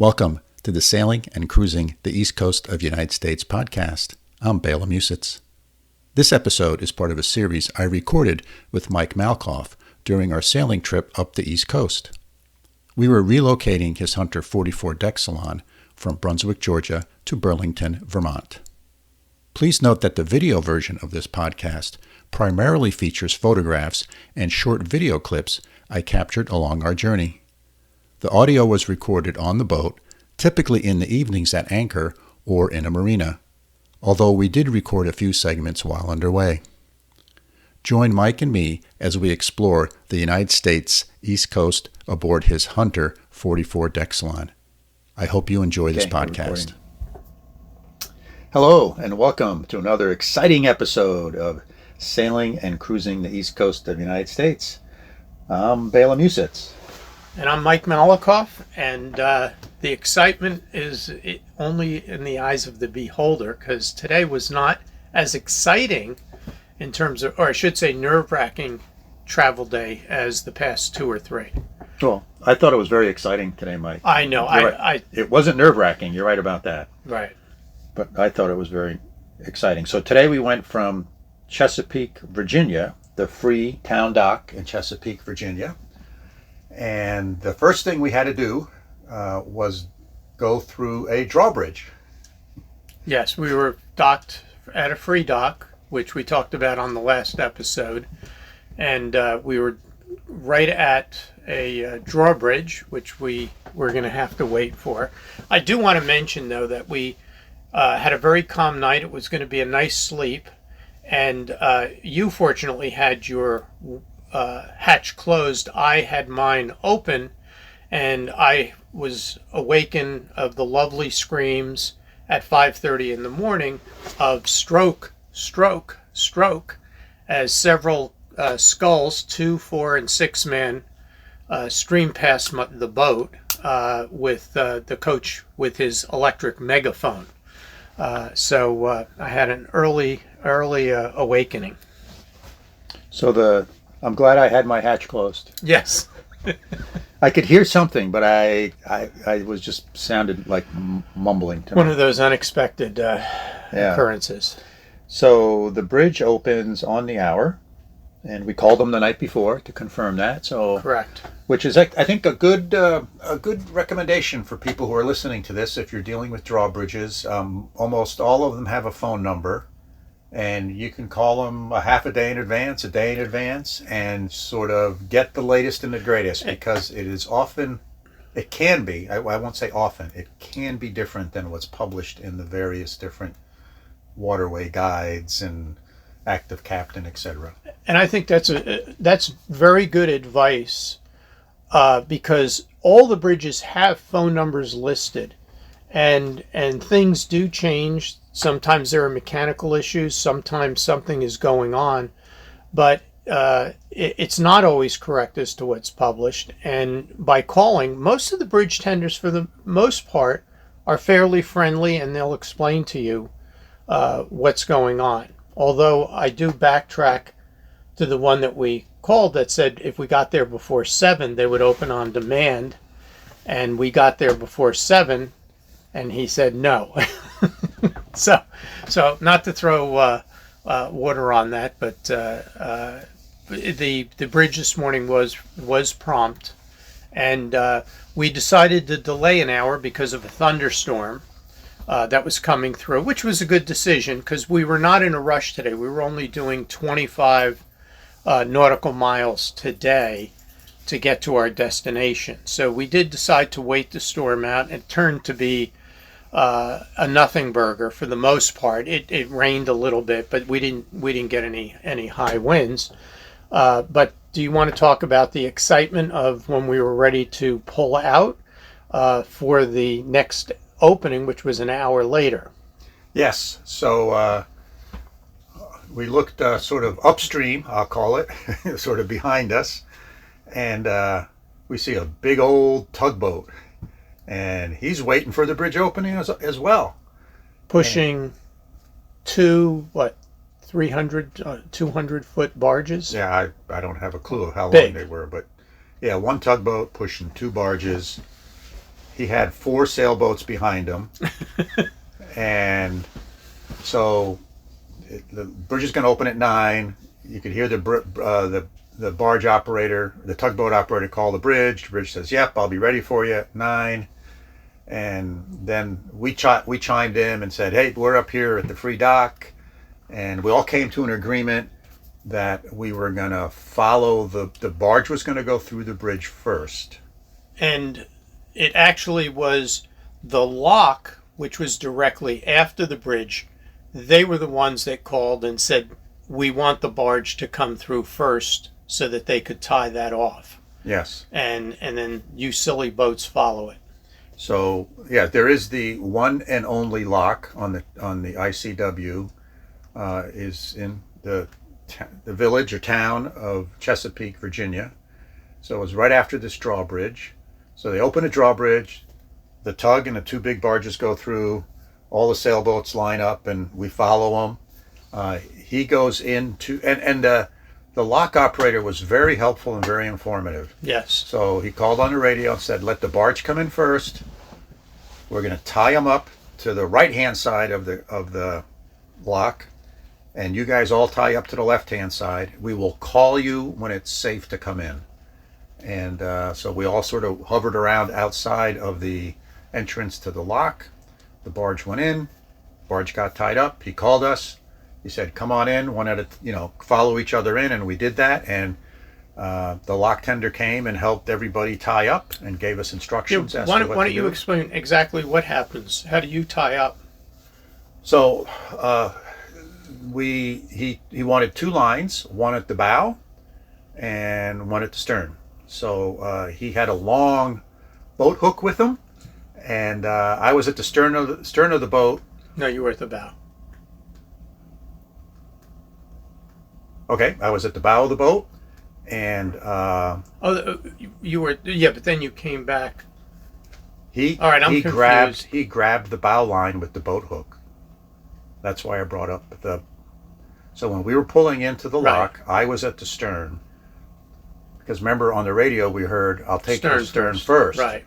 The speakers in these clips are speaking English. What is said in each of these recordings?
Welcome to the Sailing and Cruising the East Coast of the United States podcast. I'm Bela and Musits. This episode is part of a series I recorded with Mike Malekoff during our sailing trip up the East Coast. We were relocating his Hunter 44 Deck Salon from Brunswick, Georgia to Burlington, Vermont. Please note that the video version of this podcast primarily features photographs and short video clips I captured along our journey. The audio was recorded on the boat, typically in the evenings at anchor or in a marina, although we did record a few segments while underway. Join Mike and me as we explore the United States East Coast aboard his Hunter 44 Deck Salon. I hope you enjoy this podcast. Hello, and welcome to another exciting episode of Sailing and Cruising the East Coast of the United States. I'm Bela Musits. And I'm Mike Malekoff, and the excitement is only in the eyes of the beholder, because today was not as exciting in terms of, or I should say nerve-wracking travel day as the past two or three. Well, I thought it was very exciting today, Mike. I know. It wasn't nerve-wracking. You're right about that. Right. But I thought it was very exciting. So today we went from Chesapeake, Virginia, the free town dock in Chesapeake, Virginia. And the first thing we had to do was go through a drawbridge. Yes, we were docked at a free dock, which we talked about on the last episode. And we were right at a drawbridge, which we were going to have to wait for. I do want to mention, though, that we had a very calm night. It was going to be a nice sleep. And you fortunately had your hatch closed. I had mine open, and I was awakened of the lovely screams at 5:30 in the morning of stroke, stroke, stroke, as several sculls, 2, 4, and 6 men, streamed past the boat with the coach with his electric megaphone. So I had an early awakening. So I'm glad I had my hatch closed. Yes. I could hear something, but I was just sounded like mumbling to me. One of those unexpected occurrences. So the bridge opens on the hour, and we called them the night before to confirm that. So correct. Which is, I think, a good recommendation for people who are listening to this. If you're dealing with drawbridges, almost all of them have a phone number. And you can call them a half a day in advance, a day in advance, and sort of get the latest and the greatest, because it can be, I won't say often, it can be different than what's published in the various different waterway guides and active captain, etc. And I think that's very good advice, because all the bridges have phone numbers listed, and things do change. Sometimes there are mechanical issues, sometimes something is going on, but it's not always correct as to what's published. And by calling, most of the bridge tenders, for the most part, are fairly friendly, and they'll explain to you what's going on. Although I do backtrack to the one that we called that said if we got there before 7, they would open on demand, and we got there before 7, and he said no. So not to throw water on that, but the bridge this morning was prompt, and we decided to delay an hour because of a thunderstorm that was coming through, which was a good decision because we were not in a rush today. We were only doing 25 nautical miles today to get to our destination. So we did decide to wait the storm out. It turned to be a nothing burger for the most part. It rained a little bit, but we didn't get any high winds. But do you want to talk about the excitement of when we were ready to pull out for the next opening, which was an hour later? Yes. So we looked sort of upstream, I'll call it, sort of behind us, and we see a big old tugboat. And he's waiting for the bridge opening as well. Pushing 200-foot barges? Yeah, I don't have a clue of how Big. long they were. But yeah, one tugboat pushing 2 barges. he had 4 sailboats behind him, and so the bridge is going to open at 9. You could hear the barge operator, the tugboat operator, call the bridge. The bridge says, "Yep, I'll be ready for you at 9." And then we chimed in and said, "Hey, we're up here at the free dock," and we all came to an agreement that we were going to follow the barge was going to go through the bridge first. And it actually was the lock, which was directly after the bridge. They were the ones that called and said, "We want the barge to come through first so that they could tie that off." Yes. And then you silly boats follow it. So yeah, there is the one and only lock on the ICW, is in the village or town of Chesapeake, Virginia. So it was right after this drawbridge. So they open a drawbridge, the tug and the 2 big barges go through, all the sailboats line up, and we follow them. He goes into, and the lock operator was very helpful and very informative. Yes. So he called on the radio and said, "Let the barge come in first. We're going to tie them up to the right-hand side of the lock, and you guys all tie up to the left-hand side. We will call you when it's safe to come in." And so we all sort of hovered around outside of the entrance to the lock. The barge went in. Barge got tied up. He called us. He said, "Come on in, one at a, follow each other in," and we did that. And the lock tender came and helped everybody tie up and gave us instructions. Why don't you explain exactly what happens? How do you tie up? So he wanted 2 lines, one at the bow and one at the stern. So he had a long boat hook with him, and I was at the stern of the boat. No, you were at the bow. Okay, I was at the bow of the boat, and you were, yeah, but then you came back. All right, I'm confused. He grabbed the bow line with the boat hook. That's why I brought up so when we were pulling into the lock, I was at the stern. Because remember, on the radio we heard, "I'll take the stern first." Right.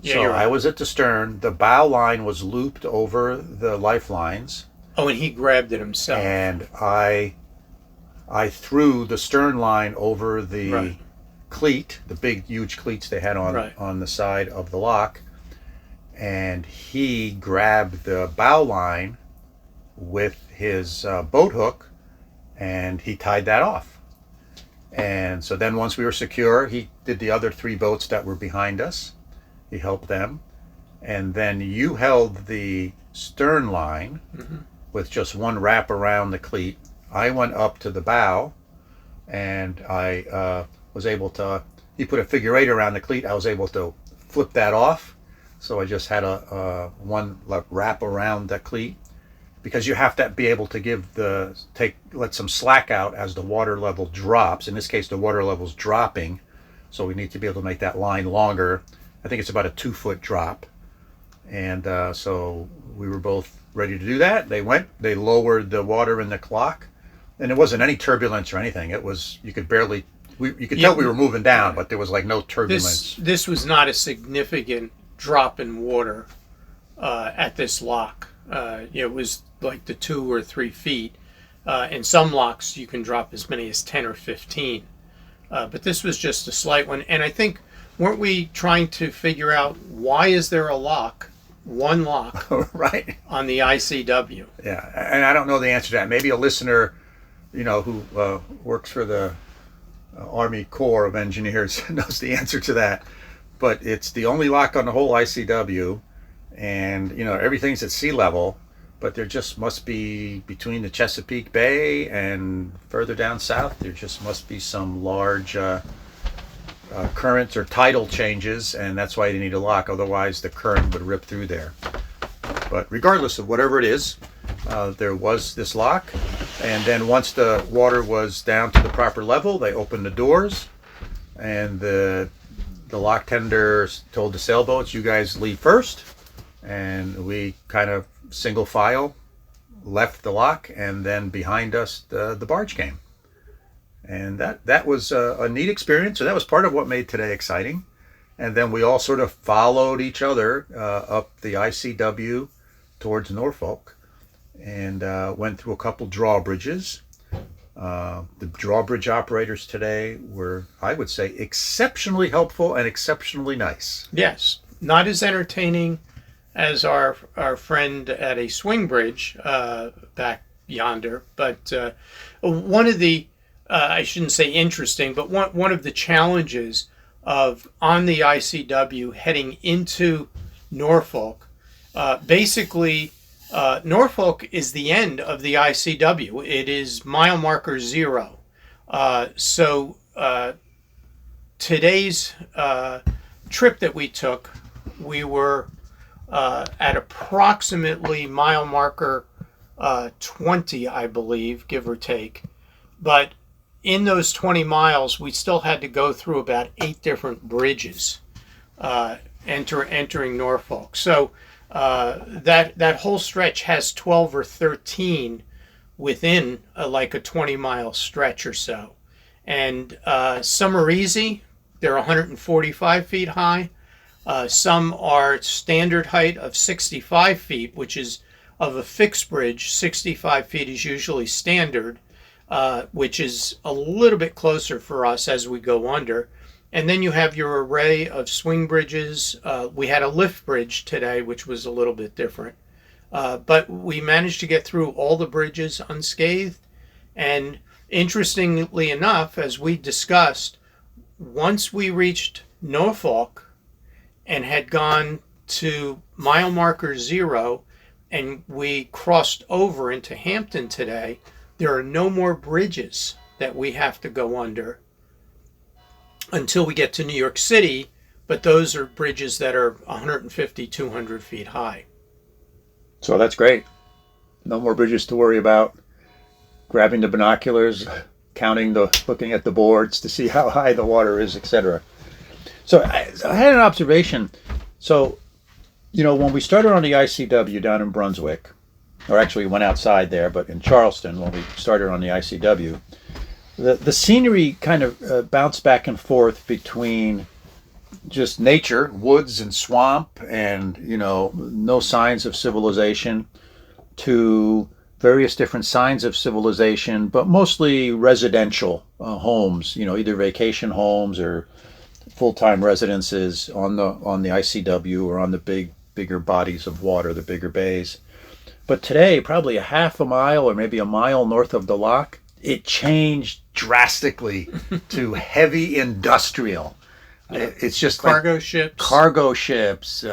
Yeah, so you're right. I was at the stern. The bow line was looped over the lifelines. Oh, and he grabbed it himself. And I threw the stern line over the cleat, the big, huge cleats they had on the side of the lock. And he grabbed the bow line with his boat hook, and he tied that off. And so then once we were secure, he did the other 3 boats that were behind us. He helped them. And then you held the stern line with just one wrap around the cleat. I went up to the bow, and I was able to, he put a figure 8 around the cleat. I was able to flip that off. So I just had one wrap around the cleat, because you have to be able to let some slack out as the water level drops. In this case, the water level's dropping, so we need to be able to make that line longer. I think it's about a 2-foot drop. And so we were both ready to do that. They lowered the water in the clock, and it wasn't any turbulence or anything. It was, you could tell we were moving down, but there was like no turbulence. This was not a significant drop in water at this lock. It was like the 2 or 3 feet. In some locks, you can drop as many as 10 or 15. But this was just a slight one. And I think, weren't we trying to figure out why is there one lock right on the ICW? Yeah, and I don't know the answer to that. Maybe a listener, who works for the Army Corps of Engineers knows the answer to that. But it's the only lock on the whole ICW, and everything's at sea level, but there just must be, between the Chesapeake Bay and further down south, there just must be some large currents or tidal changes, and that's why they need a lock. Otherwise the current would rip through there. But regardless of whatever it is, there was this lock, and then once the water was down to the proper level, they opened the doors, and the lock tender told the sailboats, "You guys leave first," and we kind of single file left the lock, and then behind us the barge came. And that was a neat experience. So that was part of what made today exciting. And then we all sort of followed each other up the ICW towards Norfolk, and went through a couple drawbridges. The drawbridge operators today were, I would say, exceptionally helpful and exceptionally nice. Yes, not as entertaining as our friend at a swing bridge back yonder, but one of the I shouldn't say interesting, but one of the challenges of on the ICW heading into Norfolk, basically Norfolk is the end of the ICW. It is mile marker 0. So today's trip that we took, we were at approximately mile marker 20, I believe, give or take. But in those 20 miles, we still had to go through about 8 different bridges entering Norfolk. So that whole stretch has 12 or 13 within like a 20-mile stretch or so. And some are easy. They're 145 feet high. Some are standard height of 65 feet, which is of a fixed bridge. 65 feet is usually standard, which is a little bit closer for us as we go under. And then you have your array of swing bridges. We had a lift bridge today, which was a little bit different. But we managed to get through all the bridges unscathed. And interestingly enough, as we discussed, once we reached Norfolk and had gone to mile marker 0 and we crossed over into Hampton today, there are no more bridges that we have to go under until we get to New York City, but those are bridges that are 150, 200 feet high. So that's great. No more bridges to worry about. Grabbing the binoculars, looking at the boards to see how high the water is, etc. So I had an observation. So, when we started on the ICW down in Brunswick, or actually went outside there, but in Charleston when we started on the ICW, the scenery kind of bounced back and forth between just nature, woods and swamp, and no signs of civilization, to various different signs of civilization, but mostly residential homes, either vacation homes or full-time residences on the ICW or on the bigger bodies of water, the bigger bays. But today, probably a half a mile or maybe a mile north of the lock, it changed drastically to heavy industrial. It's just cargo like ships,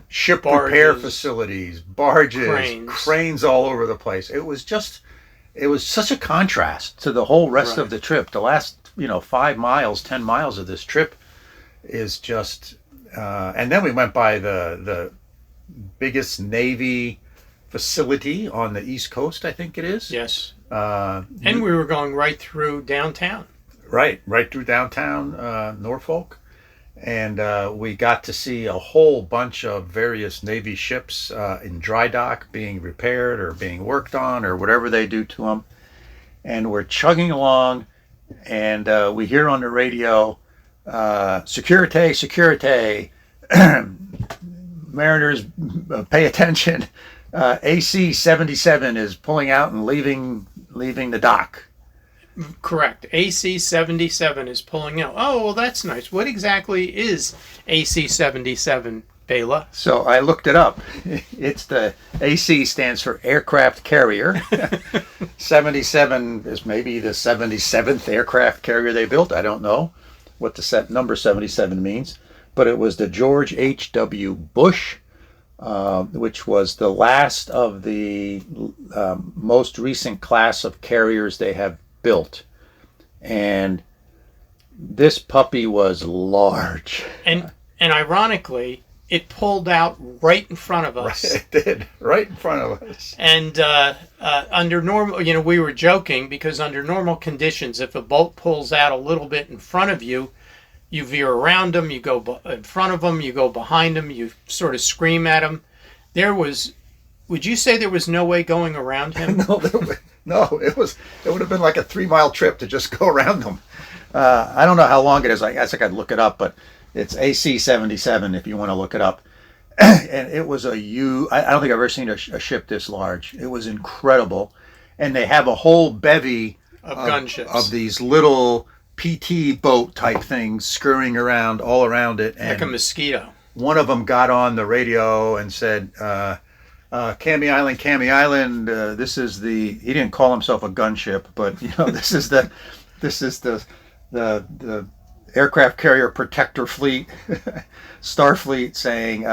ship barges, repair facilities, barges, cranes all over the place. It was such a contrast to the whole rest of the trip. The last 5 miles, 10 miles of this trip is just, and then we went by the biggest Navy facility on the East Coast, I think it is. Yes. And we were going right through downtown. Right through downtown Norfolk. And we got to see a whole bunch of various Navy ships in dry dock being repaired or being worked on or whatever they do to them. And we're chugging along, and we hear on the radio, "Securite, securite, mariners, pay attention. AC 77 is pulling out and leaving the dock." Correct. AC 77 is pulling out. Oh, well, that's nice. What exactly is AC 77, Bela? So I looked it up. It's the AC stands for aircraft carrier. 77 is maybe the 77th aircraft carrier they built. I don't know what the number 77 means, but it was the George H.W. Bush, which was the last of the most recent class of carriers they have built. And this puppy was large. And ironically, it pulled out right in front of us. Right, it did, right in front of us. And under normal, we were joking because under normal conditions, if a boat pulls out a little bit in front of you, you veer around them, you go in front of them, you go behind them, you sort of scream at them. Would you say there was no way going around him? No, it would have been like a 3-mile trip to just go around them. I don't know how long it is. I guess I could look it up, but It's AC-77 if you want to look it up. And it was I don't think I've ever seen a ship this large. It was incredible. And they have a whole bevy of gunships, of these little PT boat type things scurrying around all around it. And like a mosquito. One of them got on the radio and said, Cami Island, this is he didn't call himself a gunship, but this is the aircraft carrier protector fleet, Starfleet, saying,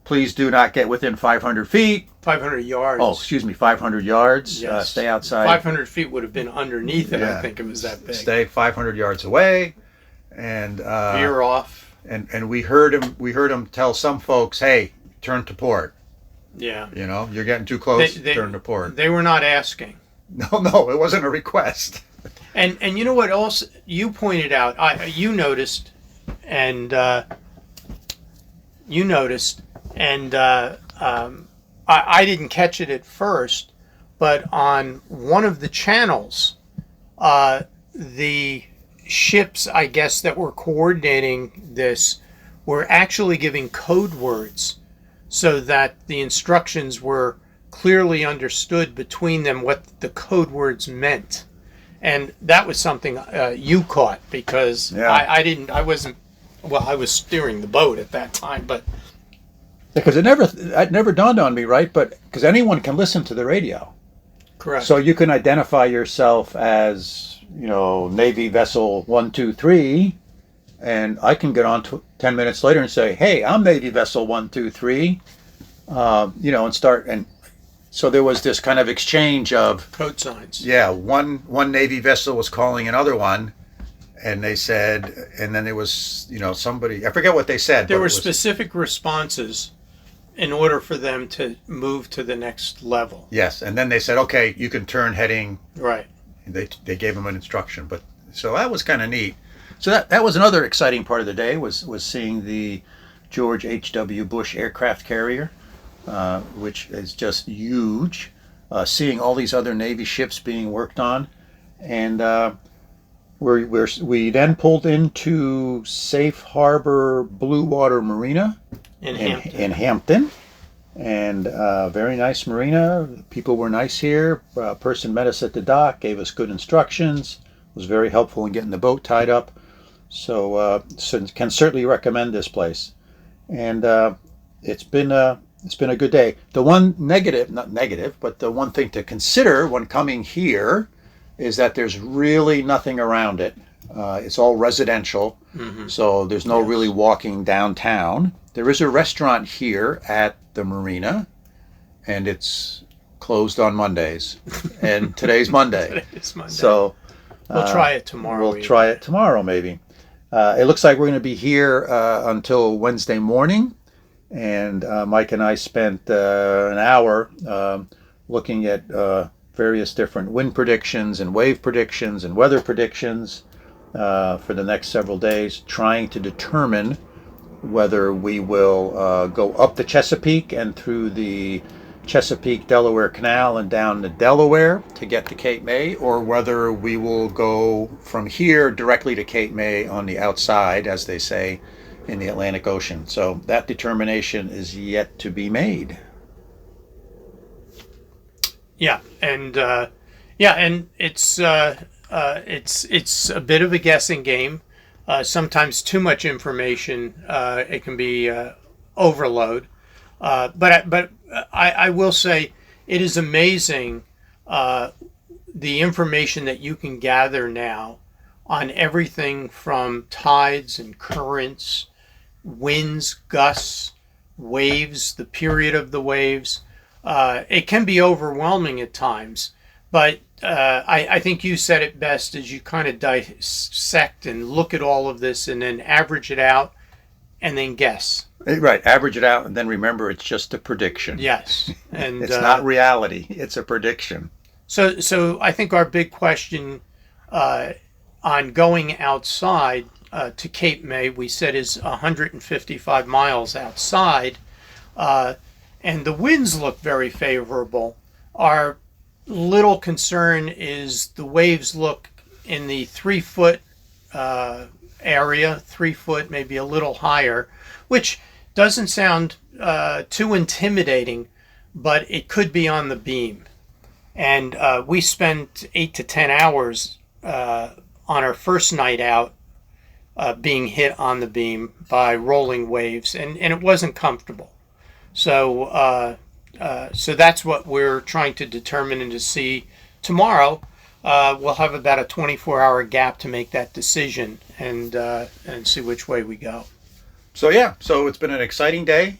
please do not get within 500 feet. 500 yards. Oh, excuse me, 500 yards. Yes. Stay outside. 500 feet would have been underneath it. Yeah. I think it was that big. Stay 500 yards away, and veer off. And we heard him tell some folks, hey, turn to port. Yeah. You're getting too close. Turn to port. They were not asking. No, it wasn't a request. And you know what else you pointed out? You noticed, and I didn't catch it at first, but on one of the channels, the ships, I guess, that were coordinating this were actually giving code words so that the instructions were clearly understood between them what the code words meant. And that was something you caught, because I was steering the boat at that time, but because it never dawned on me, right? But because anyone can listen to the radio. Correct. So you can identify yourself as, Navy vessel 123, and I can get on 10 minutes later and say, hey, I'm Navy vessel 123, and start. And so there was this kind of exchange of code signs. Yeah, one Navy vessel was calling another one, and they said, and then there was, somebody, I forget what they said. There were specific responses in order for them to move to the next level. Yes, and then they said, okay, you can turn heading. Right. They gave them an instruction, but so that was kind of neat. So that was another exciting part of the day, was seeing the George H.W. Bush aircraft carrier, which is just huge. Seeing all these other Navy ships being worked on, and we then pulled into Safe Harbor Blue Water Marina in Hampton. And very nice marina. People were nice here. A person met us at the dock, gave us good instructions, was very helpful in getting the boat tied up. So can certainly recommend this place. And it's been a good day. The one not negative, but the one thing to consider when coming here is that there's really nothing around it. It's all residential, so there's no really walking downtown. There is a restaurant here at the marina, and it's closed on Mondays. And today's Monday. Today's Monday. So we'll try it tomorrow. We'll try it tomorrow, maybe. It looks like we're going to be here until Wednesday morning. And Mike and I spent an hour looking at various different wind predictions and wave predictions and weather predictions for the next several days, trying to determine whether we will go up the Chesapeake and through the Chesapeake Delaware Canal and down to Delaware to get to Cape May, or whether we will go from here directly to Cape May on the outside, as they say, in the Atlantic Ocean. So that determination is yet to be made. Yeah, and it's a bit of a guessing game. Sometimes too much information, it can be overload. But I will say it is amazing the information that you can gather now on everything from tides and currents, winds, gusts, waves, the period of the waves. It can be overwhelming at times, but I think you said it best as you kind of dissect and look at all of this and then average it out and then guess. Right, average it out and then remember it's just a prediction. Yes. And it's not reality, it's a prediction. So I think our big question on going outside to Cape May, we said, is 155 miles outside, and the winds look very favorable. Our little concern is the waves look in the 3 foot area, 3 foot, maybe a little higher, which doesn't sound too intimidating, but it could be on the beam. And we spent 8 to 10 hours on our first night out being hit on the beam by rolling waves, and it wasn't comfortable. So so that's what we're trying to determine and to see tomorrow. We'll have about a 24-hour gap to make that decision and see which way we go. So it's been an exciting day,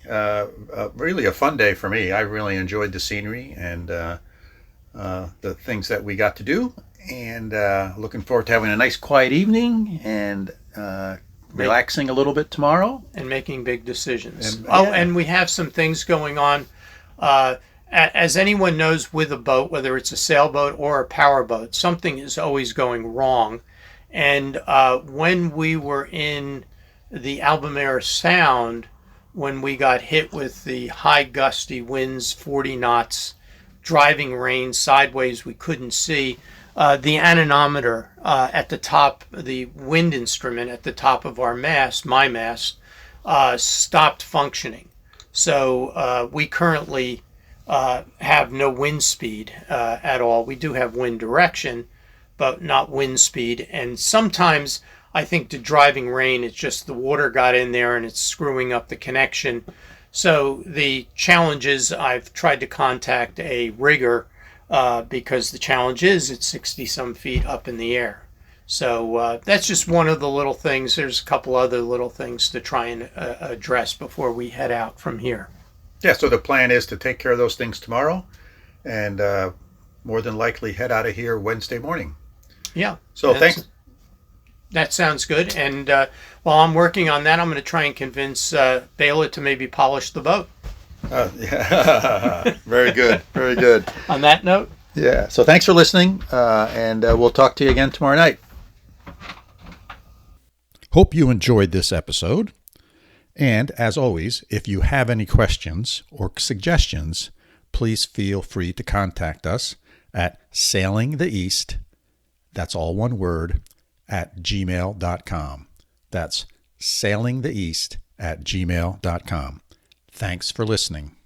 really a fun day for me. I really enjoyed the scenery and the things that we got to do, and looking forward to having a nice quiet evening and relaxing a little bit tomorrow. And making big decisions. And we have some things going on. As anyone knows with a boat, whether it's a sailboat or a powerboat, something is always going wrong. And when we were in the Albemarle Sound, when we got hit with the high gusty winds, 40 knots, driving rain sideways we couldn't see, the anemometer at the top, the wind instrument at the top of our mast, my mast, stopped functioning. So we currently have no wind speed at all. We do have wind direction, but not wind speed. And sometimes I think the driving rain, it's just the water got in there and it's screwing up the connection. So the challenge is I've tried to contact a rigger because the challenge is it's 60 some feet up in the air. So that's just one of the little things. There's a couple other little things to try and address before we head out from here. Yeah, so the plan is to take care of those things tomorrow and more than likely head out of here Wednesday morning. Yeah. So thanks. That sounds good. And while I'm working on that, I'm going to try and convince Bela to maybe polish the boat. Yeah. Very good. Very good. On that note? Yeah. So thanks for listening, and we'll talk to you again tomorrow night. Hope you enjoyed this episode. And as always, if you have any questions or suggestions, please feel free to contact us at sailingtheeast, that's all one word, @gmail.com. That's sailingtheeast @gmail.com. Thanks for listening.